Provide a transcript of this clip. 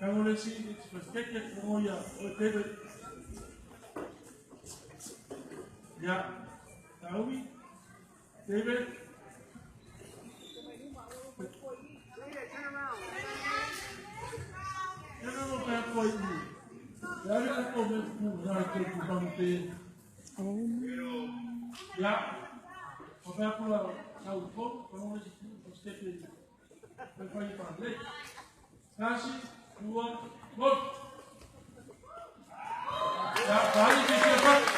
Kangolesi, perspective mo ya, David. Ya, Naomi, David. Eu não quero apoio. Eu não quero apoio. Ya, eu quero saúde, Kangolesi, perspective. Eu quero ir para lá. Nasi, dua, gol. Ya, balik ke siapa?